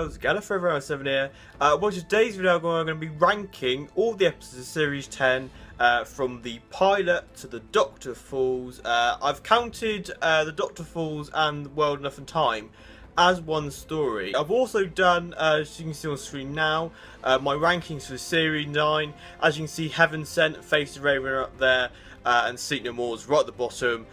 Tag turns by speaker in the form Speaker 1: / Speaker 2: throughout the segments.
Speaker 1: girls, GF97 here. Well, today's video I'm going to be ranking all the episodes of Series 10 from the pilot to the Doctor Falls. I've counted the Doctor Falls and the World Enough and Time as one story. I've also done, as you can see on screen now, my rankings for Series 9. As you can see, Heaven Sent, Face the Raven are up there, and Seek No More's right at the bottom,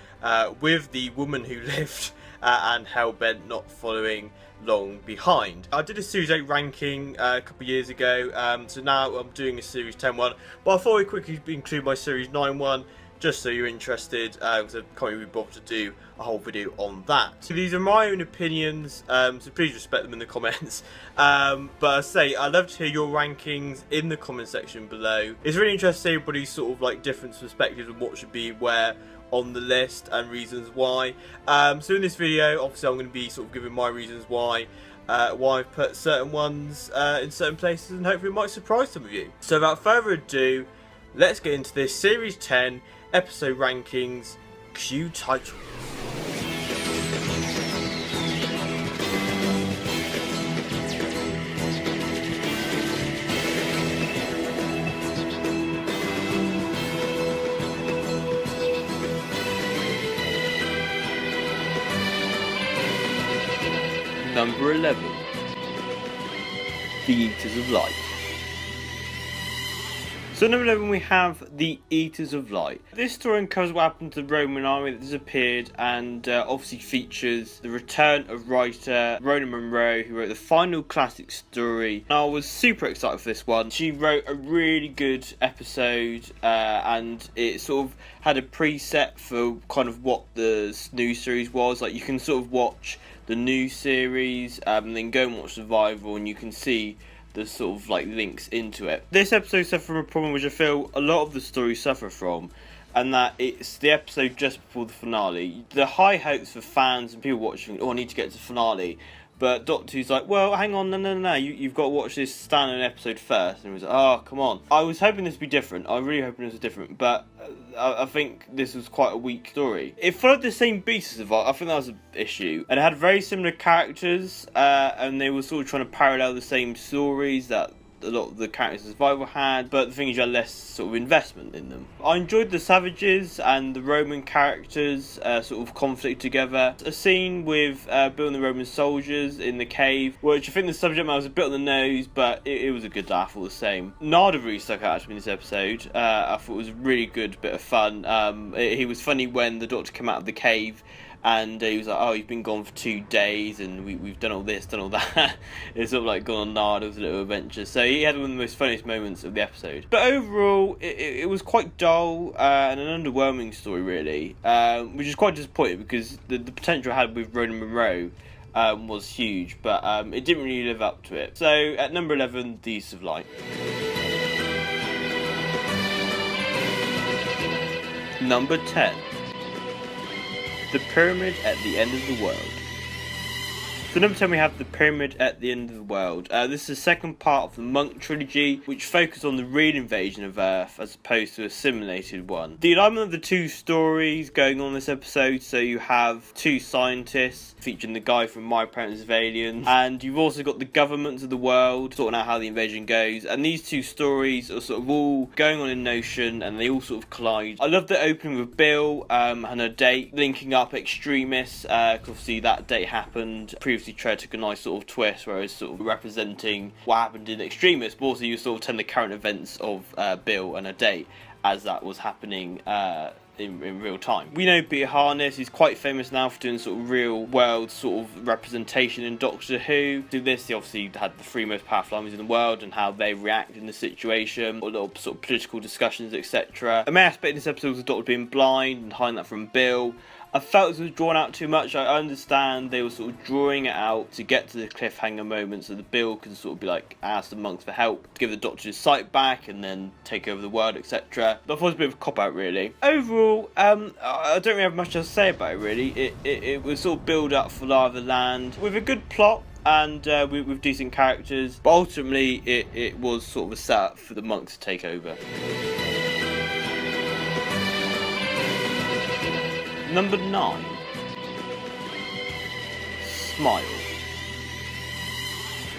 Speaker 1: with The Woman Who Lived and Hellbent not following long behind. I did a Series 8 ranking a couple of years ago, so now I'm doing a Series 10 one, but I thought I'd quickly include my Series 9 one, just so you're interested, because I can't really be bothered to do a whole video on that. So these are my own opinions, so please respect them in the comments. But I say, I'd love to hear your rankings in the comment section below. It's really interesting to see everybody's sort of like different perspectives of what should be where on the list and reasons why. So in this video, obviously I'm going to be sort of giving my reasons why I've put certain ones in certain places, and hopefully it might surprise some of you. So without further ado, let's get into this Series 10 episode rankings. Cue title. Number 11. The Eaters of Light. So number 11 we have The Eaters of Light. This story uncovers what happened to the Roman army that disappeared, and obviously features the return of writer Rona Munro, who wrote the final classic story. And I was super excited for this one. She wrote a really good episode, and it sort of had a preset for kind of what the new series was. Like, you can sort of watch the new series and then go and watch Survival, and you can see the sort of like links into it. This episode suffered from a problem which I feel a lot of the stories suffer from, and that it's the episode just before the finale. The high hopes for fans and people watching, oh, I need to get to the finale, but Doctor Who's like, well, hang on, no, you've got to watch this standalone episode first. And it was like, oh, come on. I was hoping this would be different. I really hoping this was different, but I think this was quite a weak story. It followed the same beat as Survival. I think that was an issue. And it had very similar characters, and they were sort of trying to parallel the same stories that a lot of the characters of Survival had, but the thing is you had less sort of investment in them. I enjoyed the Savages and the Roman characters sort of conflict together. A scene with Bill and the Roman soldiers in the cave, which I think the subject matter was a bit on the nose, but it was a good laugh all the same. Nada really stuck out to me in this episode. I thought it was a really good bit of fun. He was funny when the Doctor came out of the cave, and he was like, oh, you've been gone for 2 days, and we've done all this, done all that. It's sort of like gone on Nard, it was a little adventure. So he had one of the most funniest moments of the episode. But overall, it was quite dull and an underwhelming story, really. Which is quite disappointing, because the potential I had with Rona Munro was huge, but it didn't really live up to it. So at number 11, The Eaters of Light. Number 10. The Pyramid at the End of the World. So number 10 we have The Pyramid at the End of the World. This is the second part of the Monk trilogy, which focused on the real invasion of Earth as opposed to a simulated one. The alignment of the two stories going on in this episode, so you have two scientists featuring the guy from My Parents of Aliens, and you've also got the governments of the world sorting out how the invasion goes, and these two stories are sort of all going on in Notion, and they all sort of collide. I love the opening with Bill and her date linking up Extremism, because obviously that date happened previously. Tread took a nice sort of twist where it's sort of representing what happened in Extremis, but also you sort of tell the current events of Bill and a date as that was happening in real time. We know Peter Harness is quite famous now for doing sort of real world sort of representation in Doctor Who. To this, he obviously had the 3 most powerful armies in the world and how they react in the situation, or little sort of political discussions, etc. A main aspect in this episode was the Doctor being blind and hiding that from Bill. I felt this was drawn out too much. I understand they were sort of drawing it out to get to the cliffhanger moment so the Bill can sort of be like, ask the monks for help, give the Doctor his sight back and then take over the world, etc. But I thought it was a bit of a cop-out, really. Overall, I don't really have much to say about it, really. It was sort of build up for Lie of the Land with a good plot and with decent characters, but ultimately it was sort of a setup for the monks to take over. Number 9. Smile.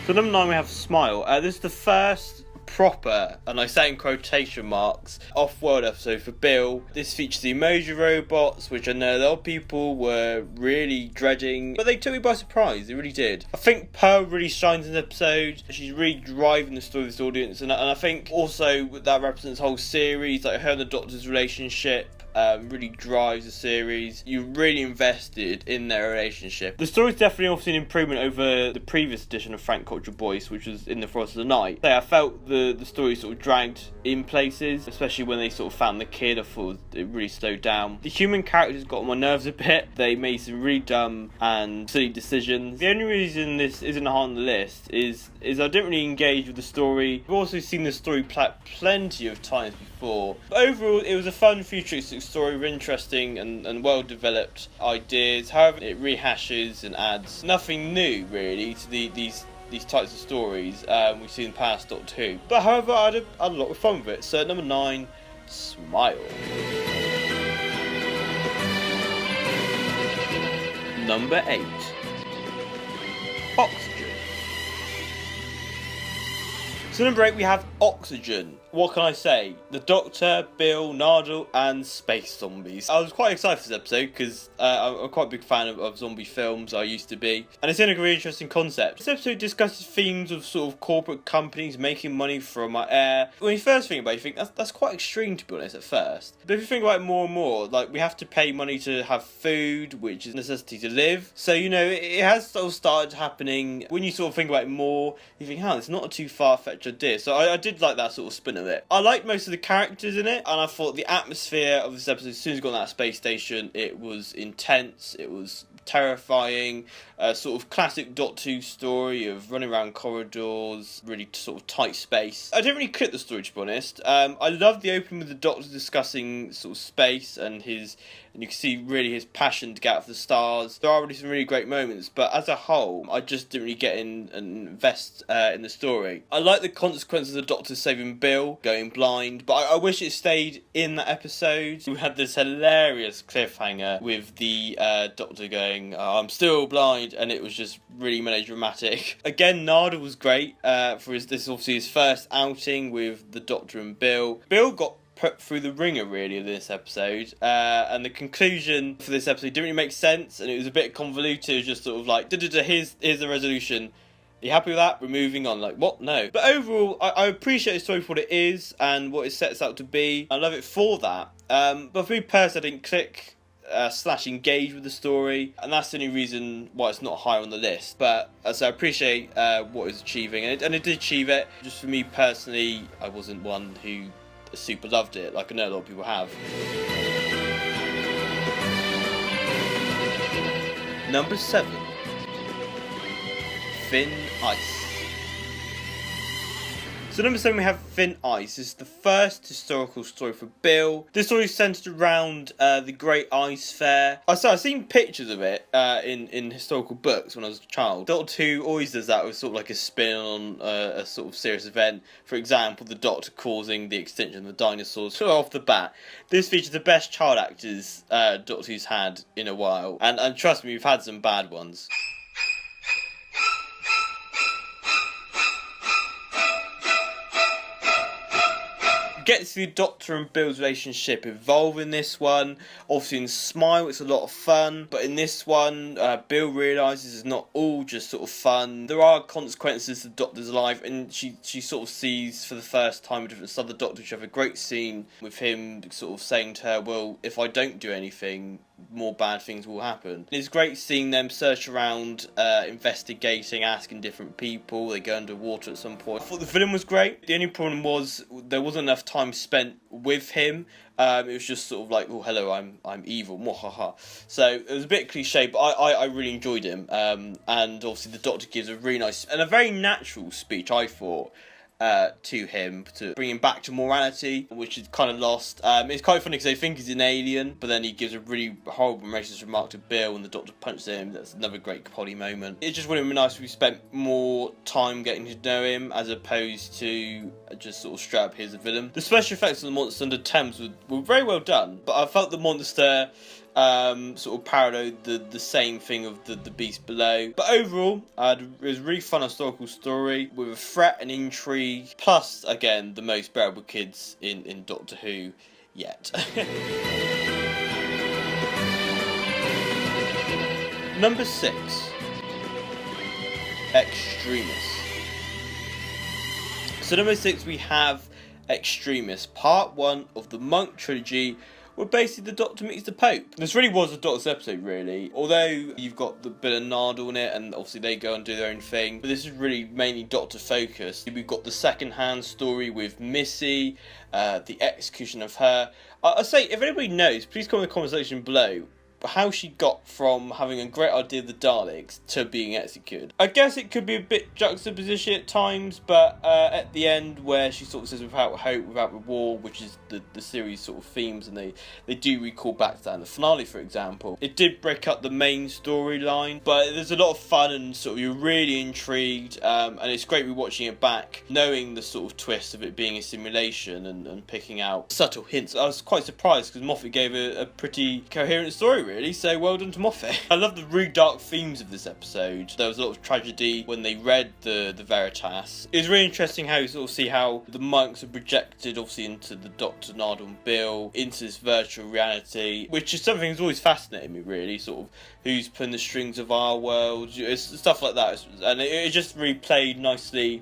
Speaker 1: So number 9 we have Smile. This is the first proper, and I say in quotation marks, off-world episode for Bill. This features the emoji robots, which I know a lot of people were really dreading, but they took me by surprise. They really did. I think Pearl really shines in this episode. She's really driving the story of this audience, and I think also that represents the whole series, like her and the Doctor's relationship. Really drives the series. You really invested in their relationship. The story's definitely obviously an improvement over the previous edition of Frank Culture Boyce, which was In the Frost of the Night. I felt the story sort of dragged in places, especially when they sort of found the kid. I thought it really slowed down. The human characters got on my nerves a bit. They made some really dumb and silly decisions. The only reason this isn't high on the list is I didn't really engage with the story. I've also seen the story plenty of times before. But overall, it was a fun, futuristic story with interesting and well developed ideas. However, it rehashes and adds nothing new really to these types of stories we've seen in the past Doctor Who. But however, I had a lot of fun with it. So number 9, Smile. Number 8, Oxygen. So number 8 we have Oxygen. What can I say? The Doctor, Bill, Nardole and space zombies. I was quite excited for this episode because I'm quite a big fan of zombie films. I used to be. And it's in a really interesting concept. This episode discusses themes of sort of corporate companies making money from our air. When you first think about it, you think that's quite extreme, to be honest, at first. But if you think about it more and more, like we have to pay money to have food, which is a necessity to live. So, you know, it has sort of started happening. When you sort of think about it more, you think, oh, it's not a too far-fetched idea. So I did like that sort of spin of it. I liked most of the characters in it, and I thought the atmosphere of this episode, as soon as it got on that space station, it was intense, it was terrifying, sort of classic Doctor Who story of running around corridors, really sort of tight space. I didn't really click the story, to be honest. I loved the opening with the Doctor discussing sort of space and you can see really his passion to get out of the stars. There are really some really great moments, but as a whole, I just didn't really get in and invest in the story. I like the consequences of the Doctor saving Bill, going blind, but I wish it stayed in that episode. We had this hilarious cliffhanger with the Doctor going, oh, I'm still blind, and it was just really melodramatic. Again, Nardole was great for this is obviously his first outing with the Doctor and Bill. Bill got put through the ringer really of this episode, and the conclusion for this episode didn't really make sense, and it was a bit convoluted. It was just sort of like, here's the resolution. Are you happy with that? We're moving on. Like, what? No. But overall, I appreciate the story for what it is and what it sets out to be. I love it for that. But for me personally, I didn't click / engage with the story, and that's the only reason why it's not higher on the list. But as I appreciate what it's achieving, and it did achieve it. Just for me personally, I wasn't one who super loved it, like I know a lot of people have. Number 7, Thin Ice. So number 7 we have Thin Ice. This is the first historical story for Bill. This story is centred around the Great Ice Fair. I've seen pictures of it in historical books when I was a child. Doctor Who always does that with sort of like a spin on a sort of serious event. For example, the Doctor causing the extinction of the dinosaurs. So off the bat, this features the best child actors Doctor Who's had in a while. And trust me, we've had some bad ones. Get to see the Doctor and Bill's relationship evolve in this one. Obviously in Smile it's a lot of fun, but in this one Bill realises it's not all just sort of fun. There are consequences to the Doctor's life, and she sort of sees for the first time a different side of the Doctor. She have a great scene with him sort of saying to her, well, if I don't do anything, more bad things will happen. And it's great seeing them search around, investigating, asking different people. They go underwater at some point. I thought the villain was great. The only problem was there wasn't enough time spent with him. It was just sort of like, oh hello, I'm evil, mwahaha. So it was a bit cliche, but I really enjoyed him. And obviously the Doctor gives a really nice and a very natural speech, I thought, to him, to bring him back to morality, which is kind of lost. It's quite funny because they think he's an alien, but then he gives a really horrible racist remark to Bill and the Doctor punches him. That's another great Capaldi moment. It just would have been nice if we spent more time getting to know him as opposed to just sort of straight up here's a villain. The special effects of the monster under Thames were very well done, but I felt the monster sort of paralleled the same thing of the Beast Below. But overall, it was a really fun historical story with a threat and intrigue, plus, again, the most bearable kids in Doctor Who yet. Number 6. Extremism. So number 6 we have Extremism, part 1 of the Monk trilogy, where basically the Doctor meets the Pope. This really was a Doctor's episode, really. Although you've got the bit of Nardole in it, and obviously they go and do their own thing, but this is really mainly Doctor focused. We've got the second-hand story with Missy, the execution of her. I say, if anybody knows, please comment in the comment section below how she got from having a great idea of the Daleks to being executed. I guess it could be a bit juxtaposition at times, but at the end where she sort of says without hope, without reward, which is the series sort of themes, and they do recall back to that in the finale, for example. It did break up the main storyline, but there's a lot of fun and sort of you're really intrigued, and it's great rewatching it back, knowing the sort of twist of it being a simulation and picking out subtle hints. I was quite surprised because Moffat gave a pretty coherent story, really, so well done to Moffat. I love the really dark themes of this episode. There was a lot of tragedy when they read the Veritas. It was really interesting how you sort of see how the monks are projected obviously into the Doctor, Nardole and Bill, into this virtual reality, which is something that's always fascinated me, really, sort of who's pulling the strings of our world, stuff like that, and it just really played nicely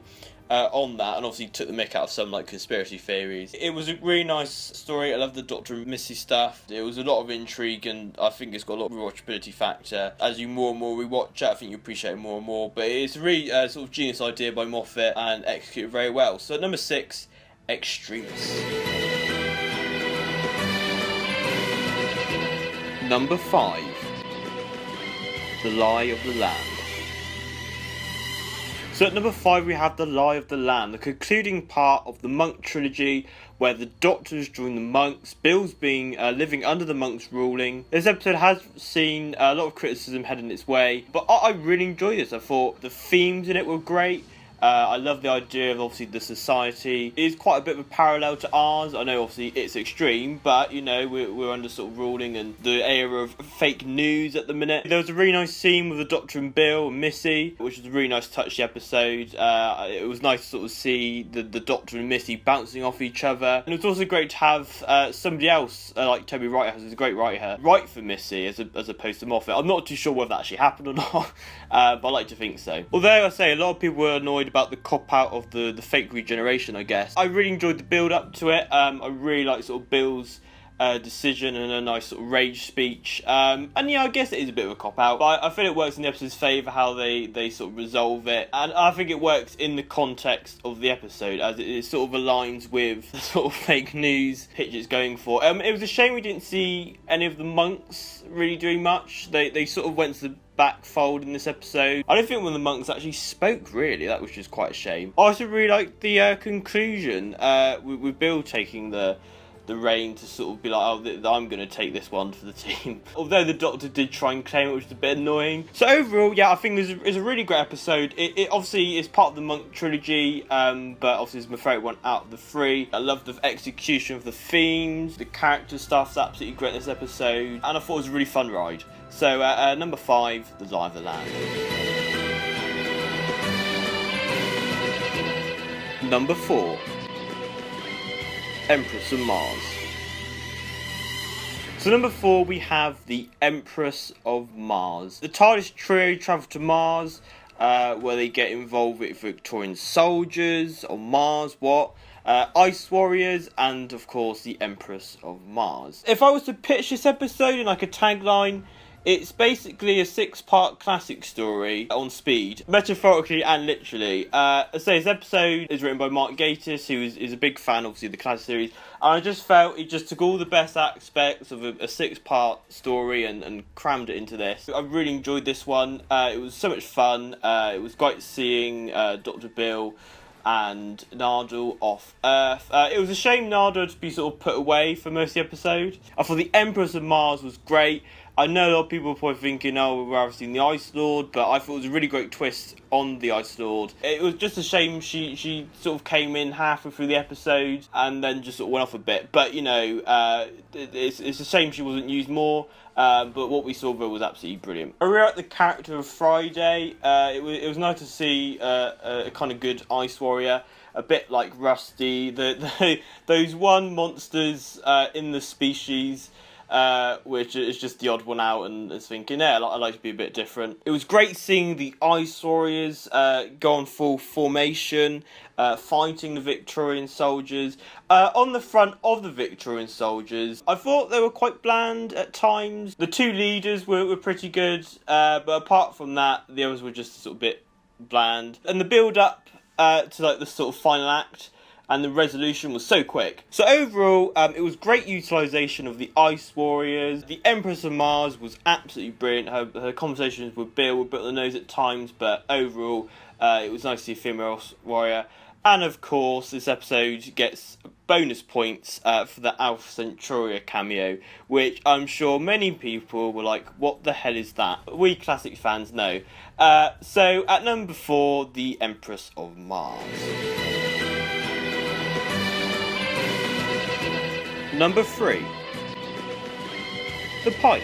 Speaker 1: on that, and obviously took the mick out of some like conspiracy theories. It was a really nice story. I love the Doctor and Missy stuff. It was a lot of intrigue, and I think it's got a lot of rewatchability factor. As you more and more rewatch it, I think you appreciate it more and more. But it's a really sort of genius idea by Moffat and executed very well. So number 6, Extremism. Number 5, The Lie of the Land. So at number 5 we have The Lie of the Land, the concluding part of the Monk trilogy, where the Doctors join the monks, Bill's being living under the monks' ruling. This episode has seen a lot of criticism heading its way, but I really enjoyed this. I thought the themes in it were great. I love the idea of obviously the society. It is quite a bit of a parallel to ours. I know obviously it's extreme, but you know we're under sort of ruling and the era of fake news at the minute. There was a really nice scene with the Doctor and Bill and Missy, which was a really nice touch to the episode. It was nice to sort of see the Doctor and Missy bouncing off each other, and it was also great to have somebody else like Toby Wright has, a great writer, write for Missy as opposed to Moffat. I'm not too sure whether that actually happened or not, but I like to think so. Although I say a lot of people were annoyed about the cop-out of the fake regeneration, I guess. I really enjoyed the build-up to it. I really like sort of Bill's decision and a nice sort of rage speech. And yeah, I guess it is a bit of a cop-out, but I feel it works in the episode's favour how they sort of resolve it. And I think it works in the context of the episode, as it sort of aligns with the sort of fake news pitch it's going for. It was a shame we didn't see any of the monks really doing much. They sort of went to the back fold in this episode. I don't think one of the monks actually spoke, really. That was just quite a shame. I also really liked the conclusion with Bill taking the reign to sort of be like, oh, I'm going to take this one for the team. Although the Doctor did try and claim it, which was a bit annoying. So overall, yeah, I think it's a really great episode. It obviously is part of the Monk trilogy, but obviously it's my favourite one out of the 3. I love the execution of the themes, the character stuff's absolutely great in this episode, and I thought it was a really fun ride. So number 5, The Lie of the Land. Number 4, Empress of Mars. So number 4 we have the Empress of Mars. The TARDIS trio travel to Mars, where they get involved with Victorian soldiers on Mars, Ice Warriors, and of course the Empress of Mars. If I was to pitch this episode in like a tagline, it's basically a 6-part classic story on speed, metaphorically and literally. I say this episode is written by Mark Gatiss, who is a big fan, obviously, of the classic series. And I just felt it just took all the best aspects of a 6-part story and crammed it into this. I really enjoyed this one. It was so much fun. It was great seeing Dr. Bill and Nardole off Earth. It was a shame Nardole to be sort of put away for most of the episode. I thought the Empress of Mars was great. I know a lot of people are probably thinking, oh, we've rather seen the Ice Lord, but I thought it was a really great twist on the Ice Lord. It was just a shame she sort of came in halfway through the episode and then just sort of went off a bit. But, you know, it's a shame she wasn't used more. But what we saw there was absolutely brilliant. I really like the character of Friday. It was nice to see a kind of good Ice Warrior. A bit like Rusty. Those one monsters in the species, which is just the odd one out, and is thinking, yeah, I'd like to be a bit different. It was great seeing the Ice Warriors go on full formation, fighting the Victorian soldiers. On the front of the Victorian soldiers, I thought they were quite bland at times. The two leaders were pretty good, but apart from that, the others were just sort of a bit bland. And the build-up to like the sort of final act and the resolution was so quick. So overall, it was great utilisation of the Ice Warriors. The Empress of Mars was absolutely brilliant. Her conversations with Bill were a bit on the nose at times, but overall, it was nice to see a female warrior. And of course, this episode gets bonus points for the Alpha Centuria cameo, which I'm sure many people were like, what the hell is that? We classic fans know. So at number 4, the Empress of Mars. Number 3, the pilot.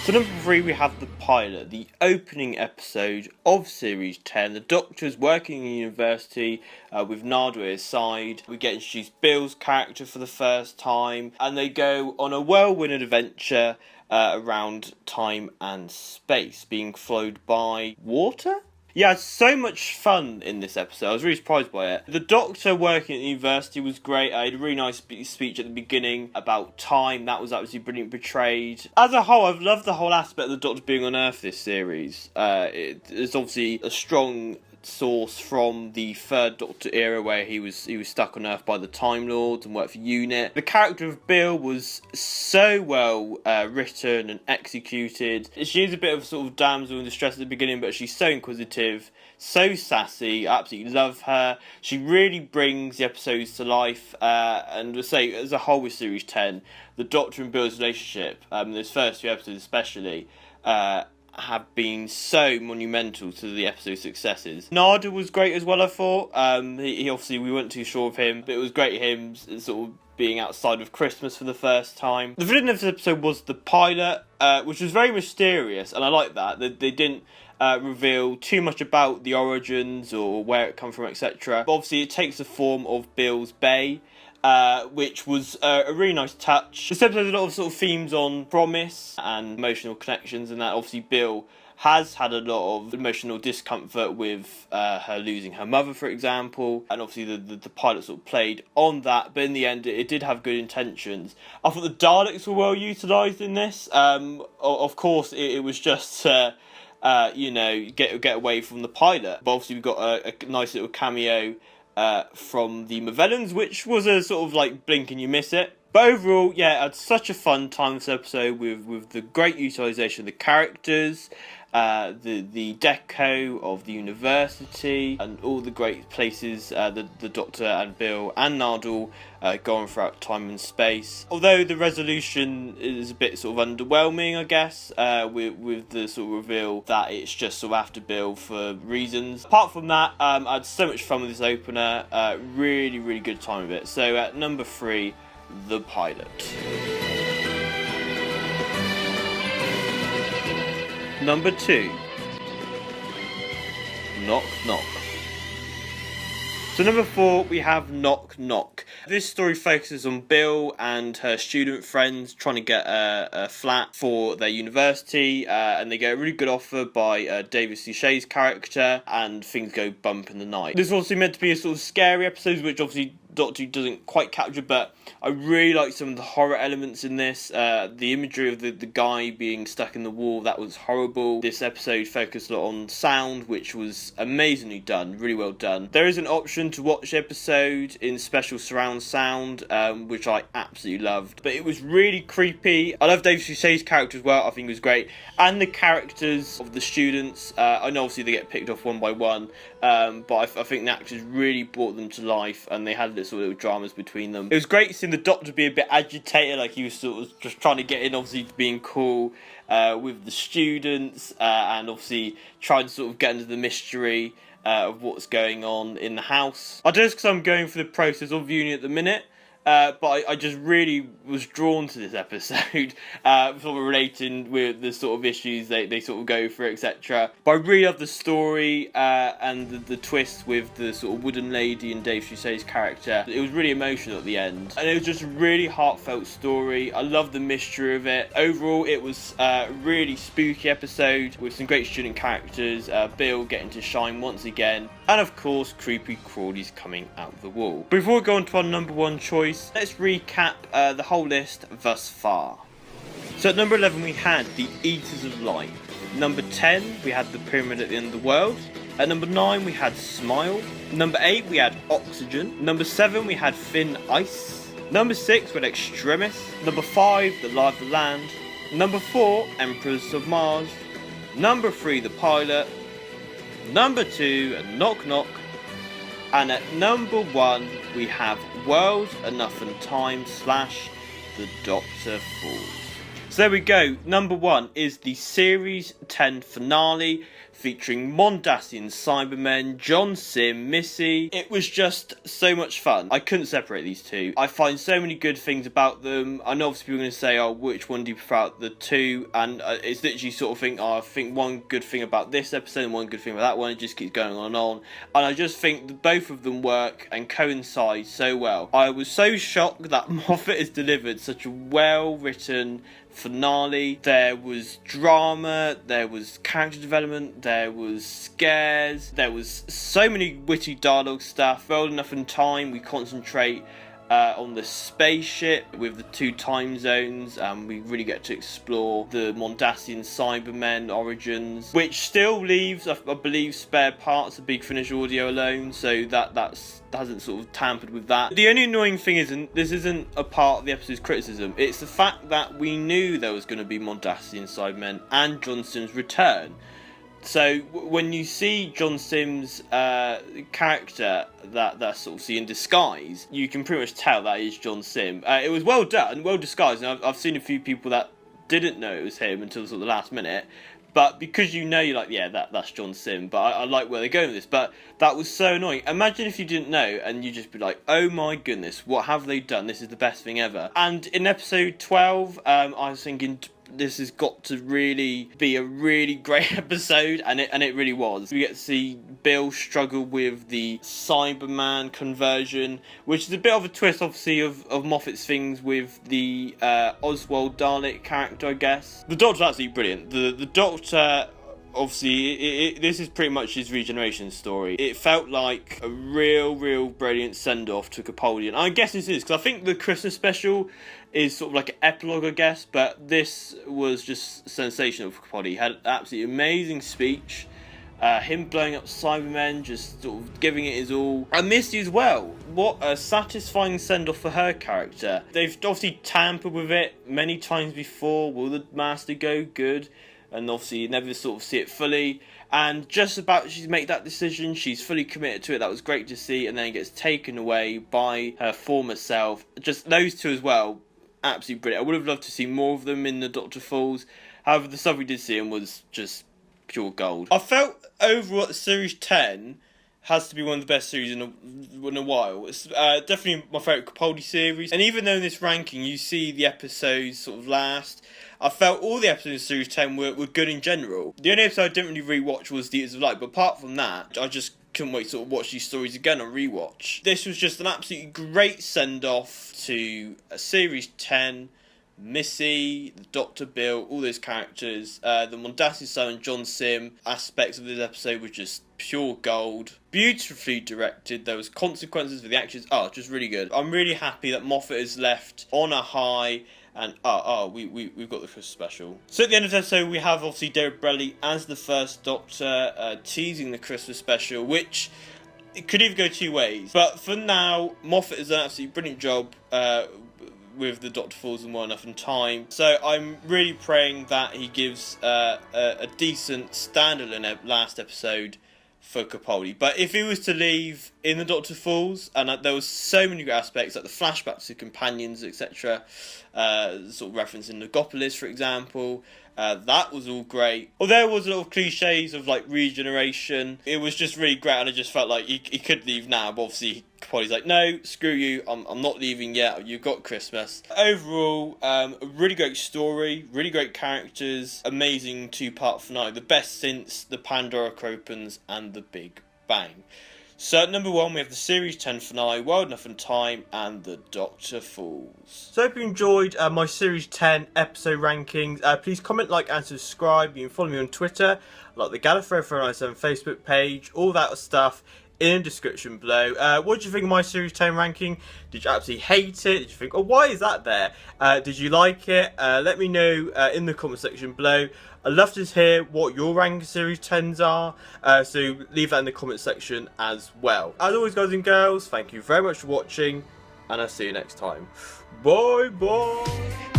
Speaker 1: So number 3, we have the pilot, the opening episode of Series 10. The Doctor is working in university with Nada at his side. We get introduced Bill's character for the first time, and they go on a whirlwind adventure around time and space, being flowed by water? Yeah, I had so much fun in this episode. I was really surprised by it. The Doctor working at the university was great. I had a really nice speech at the beginning about time. That was absolutely brilliant portrayed. As a whole, I've loved the whole aspect of the Doctor being on Earth this series. It's obviously a strong source from the Third Doctor era where he was stuck on Earth by the Time Lords and worked for UNIT. The character of Bill was so well written and executed. She is a bit of a sort of damsel in distress at the beginning, but she's so inquisitive, so sassy. I absolutely love her. She really brings the episodes to life, and to say as a whole with Series 10, the Doctor and Bill's relationship, those first few episodes especially, have been so monumental to the episode's successes. Nada was great as well, I thought. He obviously, we weren't too sure of him, but it was great him sort of being outside of Christmas for the first time. The villain of this episode was the pilot, which was very mysterious, and I like that. They didn't reveal too much about the origins or where it come from, etc. But obviously it takes the form of Bill's Bay, which was a really nice touch. This episode has a lot of sort of themes on promise and emotional connections, and that obviously Bill has had a lot of emotional discomfort with her losing her mother, for example, and obviously the pilot sort of played on that, but in the end it did have good intentions. I thought the Daleks were well utilised in this. Of course it was just get away from the pilot, but obviously we got a nice little cameo from the Movellans, which was a sort of like blink and you miss it. But overall, yeah, I had such a fun time this episode with the great utilisation of the characters, the deco of the university, and all the great places the Doctor and Bill and Nardal go on throughout time and space. Although the resolution is a bit sort of underwhelming, I guess, with the sort of reveal that it's just sort of after Bill for reasons. Apart from that, I had so much fun with this opener. Really, really good time with it. So at number 3, the pilot. Number 2, Knock Knock. So number 4, we have Knock Knock. This story focuses on Bill and her student friends trying to get a flat for their university, and they get a really good offer by David Suchet's character, and things go bump in the night. This is obviously meant to be a sort of scary episode, which obviously Doctor Who doesn't quite capture, but I really like some of the horror elements in this. The imagery of the guy being stuck in the wall, that was horrible. This episode focused a lot on sound, which was amazingly done, really well done. There is an option to watch the episode in special surround sound, which I absolutely loved, but it was really creepy. I love David Suchet's character as well. I think it was great, and the characters of the students. I know obviously they get picked off one by one, but I think the actors really brought them to life, and they had the sort of little dramas between them. It was great seeing the Doctor be a bit agitated, like he was sort of just trying to get in, obviously being cool with the students, and obviously trying to sort of get into the mystery of what's going on in the house. I don't know, because I'm going through the process of viewing it at the minute. But I just really was drawn to this episode, sort of relating with the sort of issues they sort of go through, etc. But I really love the story and the twist with the sort of wooden lady and Dave Chausset's character. It was really emotional at the end, and it was just a really heartfelt story. I love the mystery of it. Overall, it was a really spooky episode with some great student characters, Bill getting to shine once again, and of course creepy crawlies coming out of the wall. Before we go on to our number one choice, let's recap the whole list thus far. So at number 11 we had the Eaters of Light. Number 10 we had the Pyramid at the End of the World. At number 9 we had Smile. Number 8 we had Oxygen. Number 7 we had Thin Ice. Number 6 we had Extremism. Number 5 The Lie of the Land. Number 4 Empress of Mars. Number 3 The Pilot. Number 2 Knock Knock. And at number 1 we have World Enough and Time / The Doctor Falls. So there we go. Number 1 is the Series 10 finale, featuring Mondasian Cybermen, John Sim, Missy. It was just so much fun. I couldn't separate these two. I find so many good things about them. I know obviously people are going to say, oh, which one do you prefer out the two? And it's literally sort of think, oh, I think one good thing about this episode and one good thing about that one. It just keeps going on and on. And I just think that both of them work and coincide so well. I was so shocked that Moffat has delivered such a well-written finale. There was drama, there was character development, there was scares, there was so many witty dialogue stuff. Well enough in time, we concentrate on the spaceship with the 2 time zones, and we really get to explore the Mondasian Cybermen origins, which still leaves, I believe, spare parts of Big Finish audio alone, so that hasn't sort of tampered with that. The only annoying thing is, and this isn't a part of the episode's criticism, it's the fact that we knew there was going to be Mondasian Cybermen and John Sim's return. So when you see John Sim's character that sort of see in disguise, you can pretty much tell that is John Sim. It was well done, well disguised, and I've seen a few people that didn't know it was him until sort of the last minute. But because you know, you're like, yeah, that's John Sim. But I like where they're going with this. But that was so annoying. Imagine if you didn't know and you just be like, oh my goodness, what have they done? This is the best thing ever. And in episode 12, I was thinking, this has got to really be a really great episode, and it really was. We get to see Bill struggle with the Cyberman conversion, which is a bit of a twist, obviously, of Moffat's things with the Oswald Dalek character, I guess. The Doctor's absolutely brilliant. The Doctor, obviously, this is pretty much his regeneration story. It felt like a real brilliant send-off to Capaldi, and I guess this is, because I think the Christmas special is sort of like an epilogue, I guess, but this was just sensational for Capaldi. He had an absolutely amazing speech, him blowing up Cybermen, just sort of giving it his all. And Misty as well, what a satisfying send-off for her character. They've obviously tampered with it many times before. Will the Master go? Good. And obviously you never sort of see it fully, and just about she's made that decision, she's fully committed to it. That was great to see, and then it gets taken away by her former self. Just those two as well, absolutely brilliant. I would have loved to see more of them in the Doctor Falls. However, the stuff we did see him was just pure gold. I felt overall that Series 10 has to be one of the best series in a while. It's definitely my favourite Capaldi series. And even though in this ranking you see the episodes sort of last, I felt all the episodes in Series 10 were good in general. The only episode I didn't really rewatch was The Eaters of Light, but apart from that, I just couldn't wait to sort of watch these stories again on rewatch. This was just an absolutely great send-off to Series 10, Missy, the Dr. Bill, all those characters. The Mondasian son and John Sim aspects of this episode were just pure gold. Beautifully directed. There was consequences for the actions. Just really good. I'm really happy that Moffat is left on a high. And we've got the Christmas special. So at the end of the episode, we have obviously David Brelly as the first Doctor, teasing the Christmas special, which it could either go two ways. But for now, Moffat has done an absolutely brilliant job with the Doctor Falls and Well Enough in Time. So I'm really praying that he gives a decent standalone last episode for Capaldi. But if he was to leave in the Doctor Falls, and there was so many good aspects, like the flashbacks to companions, etc., sort of referencing Logopolis, for example, that was all great. Although there was a lot of cliches of like regeneration, it was just really great, and I just felt like he could leave now, but obviously Capaldi's like, no, screw you, I'm not leaving yet, you've got Christmas. Overall, a really great story, really great characters, amazing 2-part finale, the best since the Pandora opens and the Big Bang. So at number 1 we have the Series 10 finale, Wild Enough in Time, and the Doctor Falls. So I hope you enjoyed my Series 10 episode rankings. Please comment, like and subscribe. You can follow me on Twitter, like the Gallifrey497 Facebook page, all that stuff in the description below. What did you think of my Series 10 ranking? Did you absolutely hate it? Did you think, oh, why is that there? Did you like it? Let me know in the comment section below. I'd love to hear what your ranking Series 10s are, so leave that in the comment section as well. As always, guys and girls, thank you very much for watching, and I'll see you next time. Bye bye!